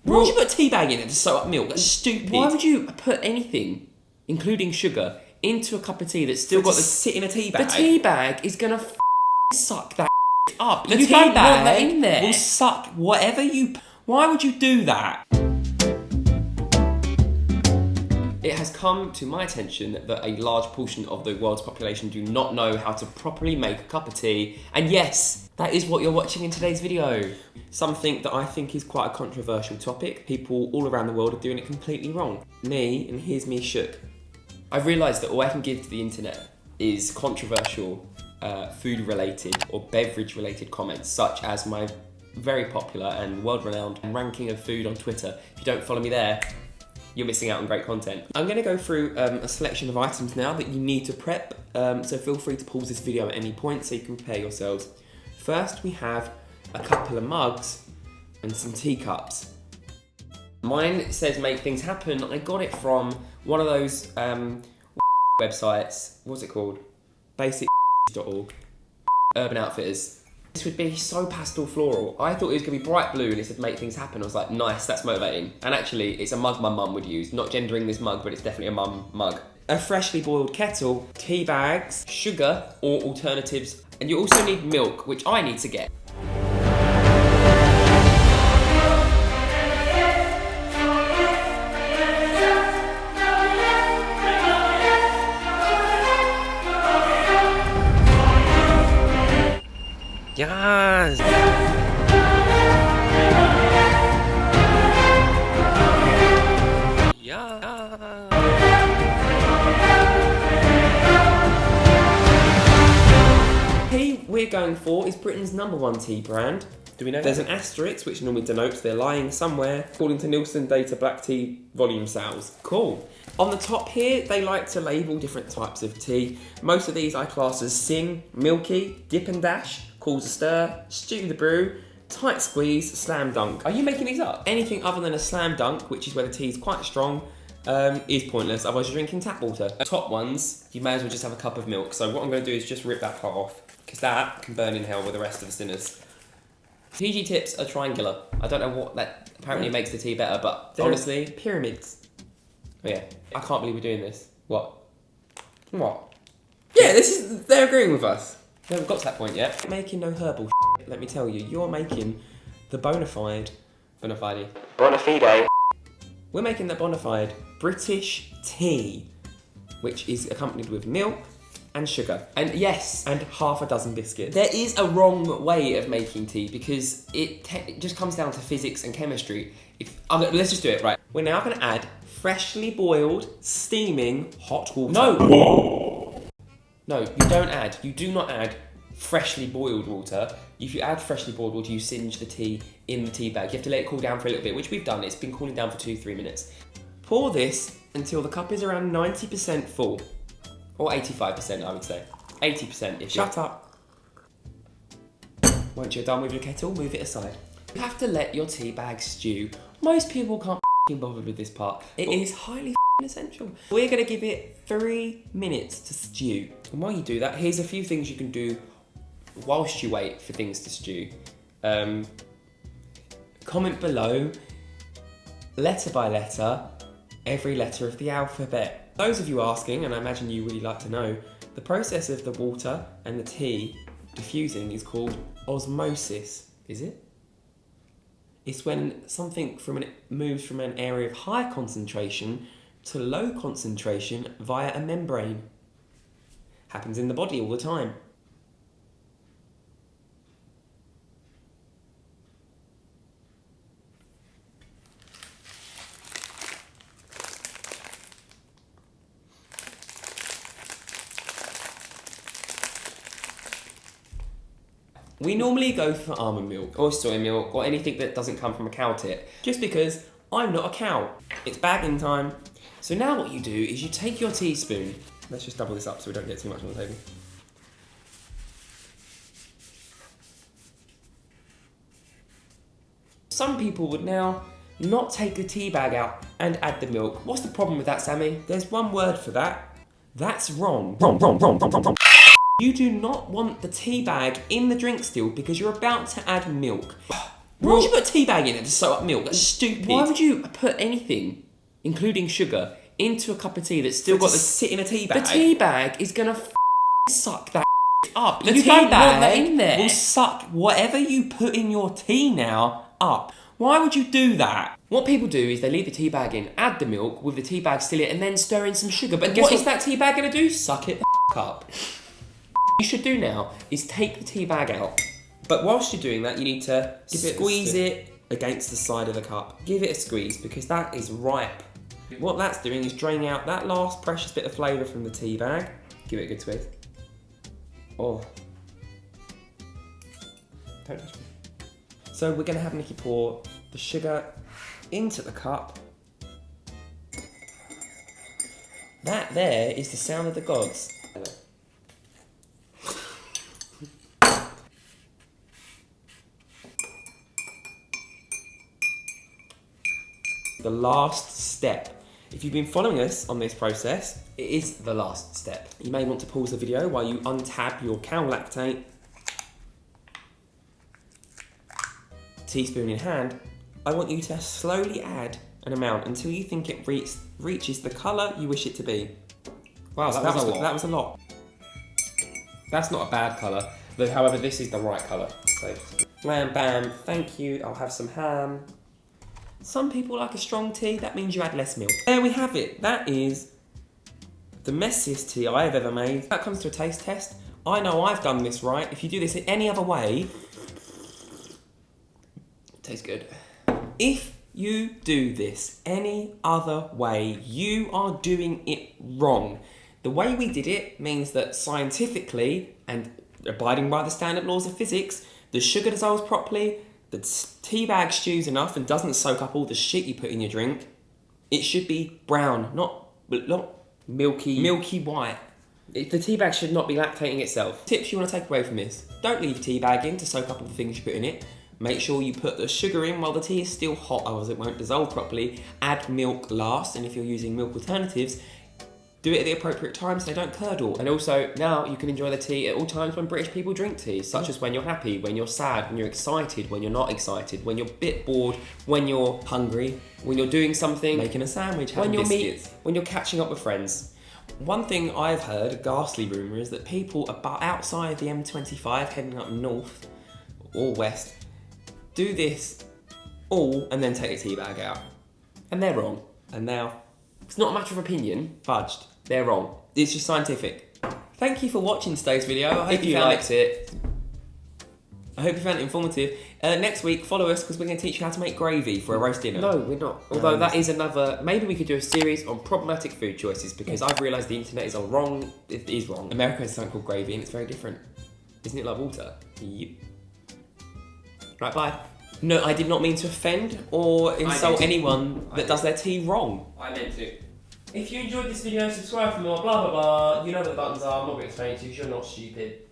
Why would you put a tea bag in it to soak up milk? That's stupid. Why would you put anything, including sugar, into a cup of tea that's still got to sit in a tea bag? The tea bag is gonna suck that up. You don't want that in there. Will suck whatever you. Why would you do that? It has come to my attention that a large portion of the world's population do not know how to properly make a cup of tea. And yes, that is what you're watching in today's video. Something that I think is quite a controversial topic. People all around the world are doing it completely wrong. Me, and here's me shook. I've realised that all I can give to the internet is controversial food-related or beverage-related comments, such as my very popular and world-renowned ranking of food on Twitter. If you don't follow me there, you're missing out on great content. I'm going to go through a selection of items now that you need to prep, so feel free to pause this video at any point so you can prepare yourselves. First, we have a couple of mugs and some teacups. Mine says make things happen. I got it from one of those websites. What's it called? Basic.org. Urban Outfitters. This would be so pastel floral. I thought it was going to be bright blue and it said make things happen. I was like, nice, that's motivating. And actually, it's a mug my mum would use. Not gendering this mug, but it's definitely a mum mug. A freshly boiled kettle, tea bags, sugar, or alternatives. And you also need milk, which I need to get. Yes! Yeah! Tea we're going for is Britain's #1 tea brand. Do we know that? There's an asterisk which normally denotes they're lying somewhere, according to Nielsen data black tea volume sales. Cool. On the top here, they like to label different types of tea. Most of these I class as sing, milky, dip and dash, cause a stir, stew the brew, tight squeeze, slam dunk. Are you making these up? Anything other than a slam dunk, which is where the tea is quite strong, is pointless. Otherwise you're drinking tap water. The top ones, you may as well just have a cup of milk. So what I'm going to do is just rip that part off, because that can burn in hell with the rest of the sinners. PG tips are triangular. I don't know what that apparently makes the tea better, but honestly, pyramids. Oh yeah, I can't believe we're doing this. What? What? Yeah, they're agreeing with us. We haven't got to that point yet. Making no herbal shit, let me tell you. You're making the bona fide. We're making the bona fide British tea, which is accompanied with milk and sugar. And yes, and half a dozen biscuits. There is a wrong way of making tea because it just comes down to physics and chemistry. Let's just do it, right? We're now going to add freshly boiled, steaming hot water. No, you do not add freshly boiled water. If you add freshly boiled water, you singe the tea in the tea bag. You have to let it cool down for a little bit, which we've done. It's been cooling down for 2-3 minutes. Pour this until the cup is around 90% full. Or 85%, I would say. 80% if you... Shut up. Once you're done with your kettle, move it aside. You have to let your tea bag stew. Most people can't be bothered with this part. It is highly essential. We're going to give it 3 minutes to stew. And while you do that, here's a few things you can do whilst you wait for things to stew. Comment below, letter by letter, every letter of the alphabet. Those of you asking, and I imagine you really like to know, the process of the water and the tea diffusing is called osmosis. Is it? It's when something moves from an area of high concentration to low concentration via a membrane. Happens in the body all the time. We normally go for almond milk or soy milk or anything that doesn't come from a cow tit, just because I'm not a cow. It's bagging time. So now what you do is you take your teaspoon. Let's just double this up so we don't get too much on the table. Some people would now not take the tea bag out and add the milk. What's the problem with that, Sammy? There's one word for that. That's wrong. Wrong. You do not want the tea bag in the drink still because you're about to add milk. Why would you put a tea bag in it to soak up milk? That's stupid. Why would you put anything, including sugar, into a cup of tea that's still got sit in a tea bag? The tea bag is gonna suck that up. The you tea don't bag want that in there. will suck whatever you put in your tea now up. Why would you do that? What people do is they leave the tea bag in, add the milk with the tea bag still in, and then stir in some sugar. But guess what is what? that tea bag gonna do? Suck it the up. What you should do now is take the tea bag out. But whilst you're doing that, you need to squeeze it against the side of the cup. Give it a squeeze because that is ripe. What that's doing is draining out that last precious bit of flavour from the tea bag. Give it a good squeeze. Oh. Don't touch me. So we're going to have Niki pour the sugar into the cup. That there is the sound of the gods. The last step. If you've been following us on this process, It is the last step. you may want to pause the video while you untab your cow lactate. Teaspoon in hand, I want you to slowly add an amount until you think it reaches the colour you wish it to be. Wow, So that was a lot. That was a lot. That's not a bad colour. However, this is the right colour. So, Wham bam, thank you, I'll have some ham. Some people like a strong tea, that means you add less milk. There we have it, that is the messiest tea I have ever made. That comes to a taste test. I know I've done this right. If you do this in any other way, it tastes good. if you do this any other way, you are doing it wrong. The way we did it means that scientifically and abiding by the standard laws of physics, the sugar dissolves properly, the tea bag stews enough and doesn't soak up all the shit you put in your drink. It should be brown, not milky white. The tea bag should not be lactating itself. Tips you want to take away from this: don't leave tea bag in to soak up all the things you put in it. Make sure you put the sugar in while the tea is still hot, otherwise it won't dissolve properly. Add milk last, and if you're using milk alternatives, do it at the appropriate time so they don't curdle. And also, now you can enjoy the tea at all times when British people drink tea, such as when you're happy, when you're sad, when you're excited, when you're not excited, when you're a bit bored, when you're hungry, when you're doing something, Making a sandwich, when having you're biscuits. when you're catching up with friends. One thing I've heard, a ghastly rumour, is that people about outside the M25 heading up north or west do this all and then take a tea bag out. And they're wrong. And now, It's not a matter of opinion, fudged. they're wrong. It's just scientific. Thank you for watching today's video. I hope If you found liked it, I hope you found it informative. Next week, follow us because we're going to teach you how to make gravy for a roast dinner. no, we're not. Although that is another, maybe we could do a series on problematic food choices because I've realised the internet is all wrong. It is wrong. America has something called gravy and it's very different. Isn't it like water? Yep. Right, bye. No, I did not mean to offend or insult did. anyone that does their tea wrong. I meant to. If you enjoyed this video, subscribe for more, blah blah blah. You know what the buttons are, I'm not going to explain it to you, you're not stupid.